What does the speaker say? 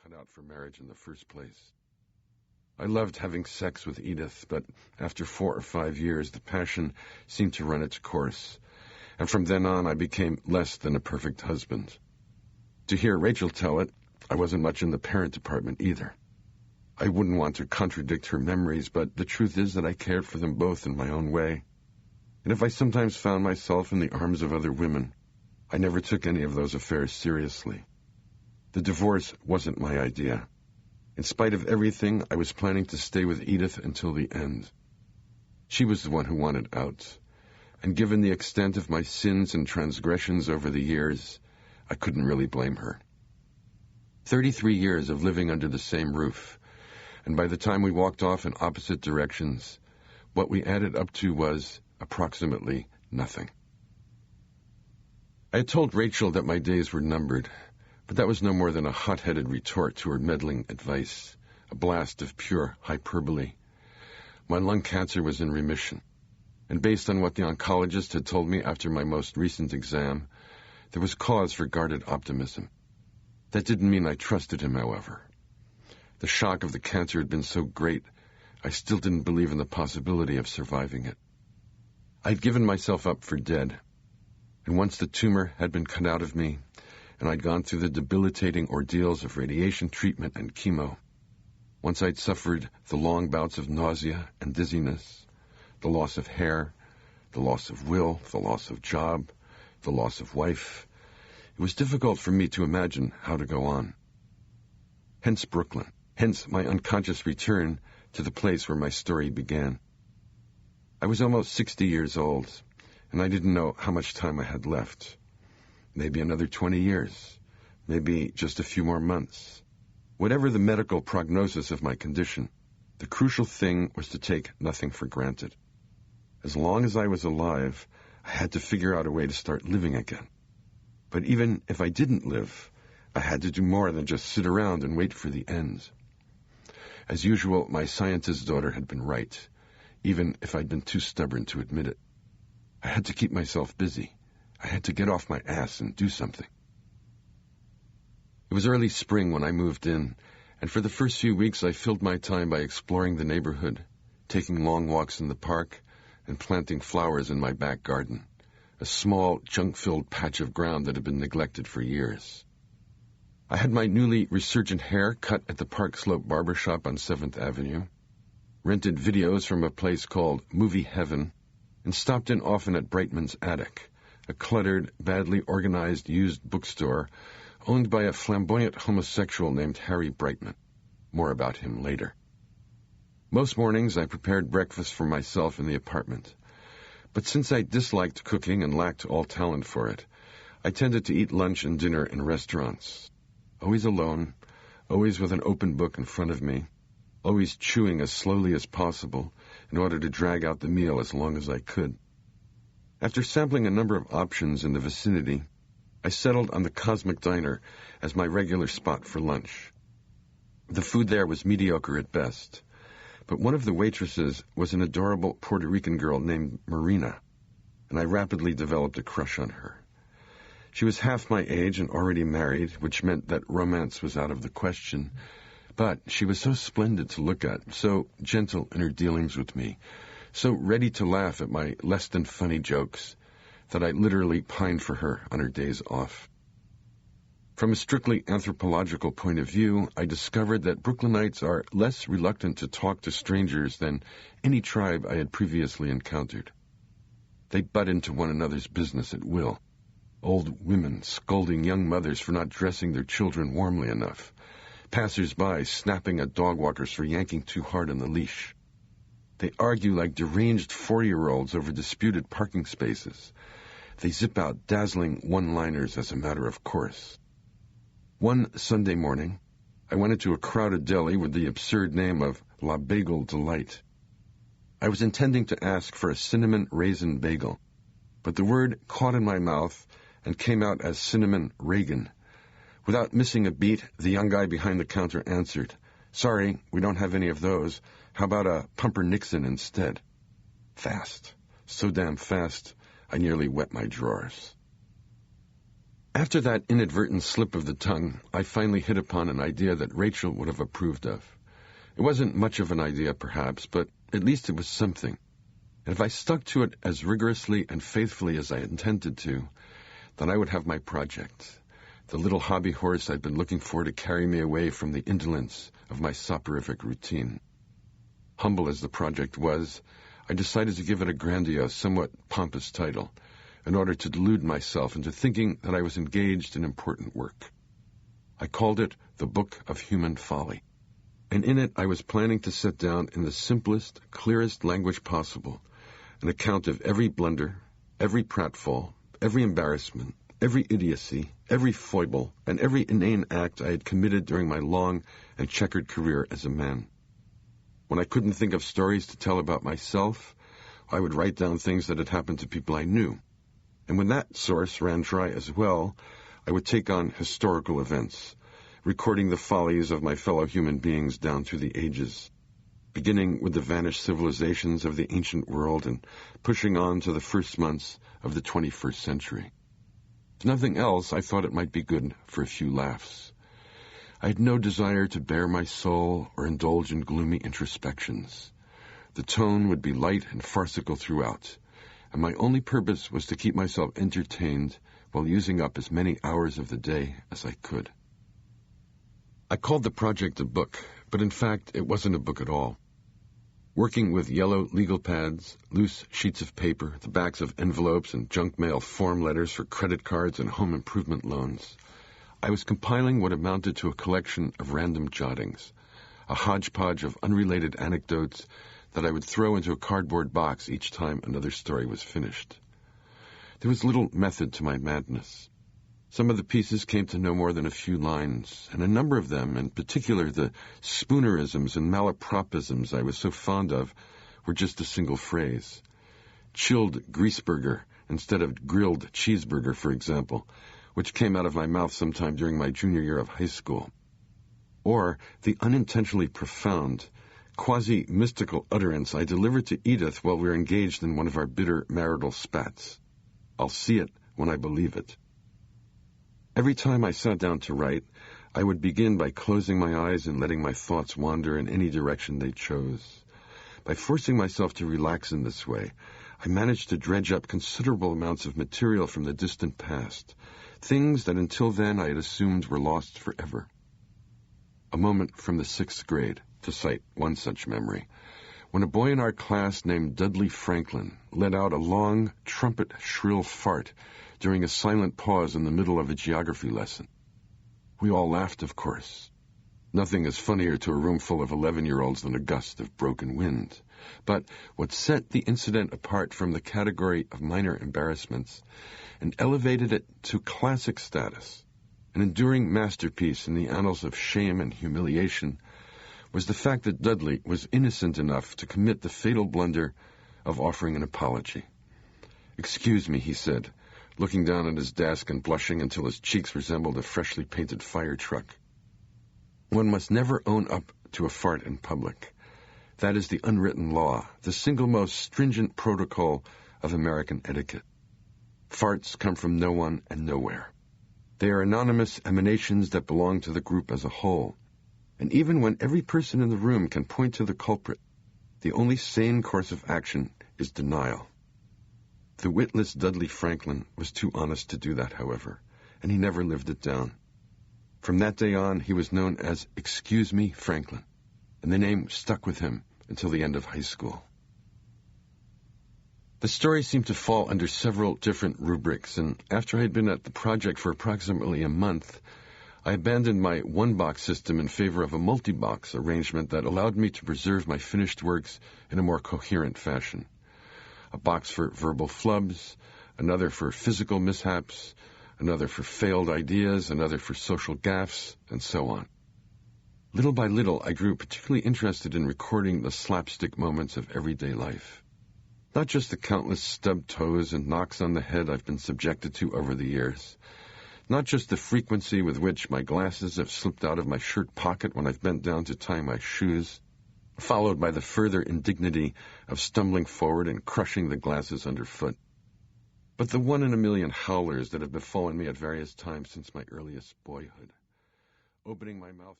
cut out for marriage in the first place. I loved having sex with Edith, but after 4 or 5 years, the passion seemed to run its course, and from then on I became less than a perfect husband. To hear Rachel tell it, I wasn't much in the parent department either. I wouldn't want to contradict her memories, but the truth is that I cared for them both in my own way. And if I sometimes found myself in the arms of other women, I never took any of those affairs seriously. The divorce wasn't my idea. In spite of everything, I was planning to stay with Edith until the end. She was the one who wanted out, and given the extent of my sins and transgressions over the years, I couldn't really blame her. 33 years of living under the same roof, and by the time we walked off in opposite directions, what we added up to was approximately nothing. I had told Rachel that my days were numbered, but that was no more than a hot-headed retort to her meddling advice, a blast of pure hyperbole. My lung cancer was in remission, and based on what the oncologist had told me after my most recent exam, there was cause for guarded optimism. That didn't mean I trusted him, however. The shock of the cancer had been so great, I still didn't believe in the possibility of surviving it. I'd given myself up for dead, and once the tumor had been cut out of me, and I'd gone through the debilitating ordeals of radiation treatment and chemo, once I'd suffered the long bouts of nausea and dizziness, the loss of hair, the loss of will, the loss of job, the loss of wife, it was difficult for me to imagine how to go on. Hence Brooklyn, hence my unconscious return to the place where my story began. I was almost 60 years old, and I didn't know how much time I had left. Maybe another 20 years, maybe just a few more months. Whatever the medical prognosis of my condition, the crucial thing was to take nothing for granted. As long as I was alive, I had to figure out a way to start living again. But even if I didn't live, I had to do more than just sit around and wait for the end. As usual, my scientist daughter had been right, even if I'd been too stubborn to admit it. I had to keep myself busy. I had to get off my ass and do something. It was early spring when I moved in, and for the first few weeks I filled my time by exploring the neighborhood, taking long walks in the park, and planting flowers in my back garden, a small, junk-filled patch of ground that had been neglected for years. I had my newly resurgent hair cut at the Park Slope barbershop on 7th Avenue, rented videos from a place called Movie Heaven, and stopped in often at Brightman's Attic, a cluttered, badly organized used bookstore owned by a flamboyant homosexual named Harry Brightman. More about him later. Most mornings I prepared breakfast for myself in the apartment, but since I disliked cooking and lacked all talent for it, I tended to eat lunch and dinner in restaurants. Always alone, always with an open book in front of me, always chewing as slowly as possible in order to drag out the meal as long as I could. After sampling a number of options in the vicinity, I settled on the Cosmic Diner as my regular spot for lunch. The food there was mediocre at best, but one of the waitresses was an adorable Puerto Rican girl named Marina, and I rapidly developed a crush on her. She was half my age and already married, which meant that romance was out of the question, but she was so splendid to look at, so gentle in her dealings with me, so ready to laugh at my less-than-funny jokes, that I literally pined for her on her days off. From a strictly anthropological point of view, I discovered that Brooklynites are less reluctant to talk to strangers than any tribe I had previously encountered. They butt into one another's business at will. Old women scolding young mothers for not dressing their children warmly enough. Passers-by snapping at dog walkers for yanking too hard on the leash. They argue like deranged 4-year-olds over disputed parking spaces. They zip out dazzling one-liners as a matter of course. One Sunday morning, I went into a crowded deli with the absurd name of La Bagel Delight. I was intending to ask for a cinnamon raisin bagel, but the word caught in my mouth and came out as cinnamon Reagan. Without missing a beat, the young guy behind the counter answered, "Sorry, we don't have any of those. How about a Pumpernickel instead?" Fast. So damn fast, I nearly wet my drawers. After that inadvertent slip of the tongue, I finally hit upon an idea that Rachel would have approved of. It wasn't much of an idea, perhaps, but at least it was something. And if I stuck to it as rigorously and faithfully as I intended to, then I would have my project, the little hobby horse I'd been looking for to carry me away from the indolence of my soporific routine. Humble as the project was, I decided to give it a grandiose, somewhat pompous title, in order to delude myself into thinking that I was engaged in important work. I called it The Book of Human Folly, and in it I was planning to set down in the simplest, clearest language possible an account of every blunder, every pratfall, every embarrassment, every idiocy, every foible, and every inane act I had committed during my long and checkered career as a man. When I couldn't think of stories to tell about myself, I would write down things that had happened to people I knew. And when that source ran dry as well, I would take on historical events, recording the follies of my fellow human beings down through the ages, beginning with the vanished civilizations of the ancient world and pushing on to the first months of the 21st century. If nothing else, I thought it might be good for a few laughs. I had no desire to bare my soul or indulge in gloomy introspections. The tone would be light and farcical throughout, and my only purpose was to keep myself entertained while using up as many hours of the day as I could. I called the project a book, but in fact it wasn't a book at all. Working with yellow legal pads, loose sheets of paper, the backs of envelopes and junk mail form letters for credit cards and home improvement loans, I was compiling what amounted to a collection of random jottings, a hodgepodge of unrelated anecdotes that I would throw into a cardboard box each time another story was finished. There was little method to my madness. Some of the pieces came to no more than a few lines, and a number of them, in particular the spoonerisms and malapropisms I was so fond of, were just a single phrase. Chilled greaseburger instead of grilled cheeseburger, for example, which came out of my mouth sometime during my junior year of high school. Or the unintentionally profound, quasi-mystical utterance I delivered to Edith while we were engaged in one of our bitter marital spats. I'll see it when I believe it. Every time I sat down to write, I would begin by closing my eyes and letting my thoughts wander in any direction they chose. By forcing myself to relax in this way, I managed to dredge up considerable amounts of material from the distant past, things that until then I had assumed were lost forever. A moment from the 6th grade, to cite one such memory, when a boy in our class named Dudley Franklin let out a long, trumpet-shrill fart during a silent pause in the middle of a geography lesson. We all laughed, of course. Nothing is funnier to a room full of 11-year-olds than a gust of broken wind. But what set the incident apart from the category of minor embarrassments and elevated it to classic status, an enduring masterpiece in the annals of shame and humiliation, was the fact that Dudley was innocent enough to commit the fatal blunder of offering an apology. "Excuse me," he said, looking down at his desk and blushing until his cheeks resembled a freshly painted fire truck. One must never own up to a fart in public. That is the unwritten law, the single most stringent protocol of American etiquette. Farts come from no one and nowhere. They are anonymous emanations that belong to the group as a whole. And even when every person in the room can point to the culprit, the only sane course of action is denial. The witless Dudley Franklin was too honest to do that, however, and he never lived it down. From that day on, he was known as Excuse Me Franklin, and the name stuck with him until the end of high school. The story seemed to fall under several different rubrics, and after I had been at the project for approximately a month, I abandoned my one-box system in favor of a multi-box arrangement that allowed me to preserve my finished works in a more coherent fashion. A box for verbal flubs, another for physical mishaps, another for failed ideas, another for social gaffes, and so on. Little by little, I grew particularly interested in recording the slapstick moments of everyday life. Not just the countless stubbed toes and knocks on the head I've been subjected to over the years. Not just the frequency with which my glasses have slipped out of my shirt pocket when I've bent down to tie my shoes, followed by the further indignity of stumbling forward and crushing the glasses underfoot. but the 1 in a million howlers that have befallen me at various times since my earliest boyhood. Opening my mouth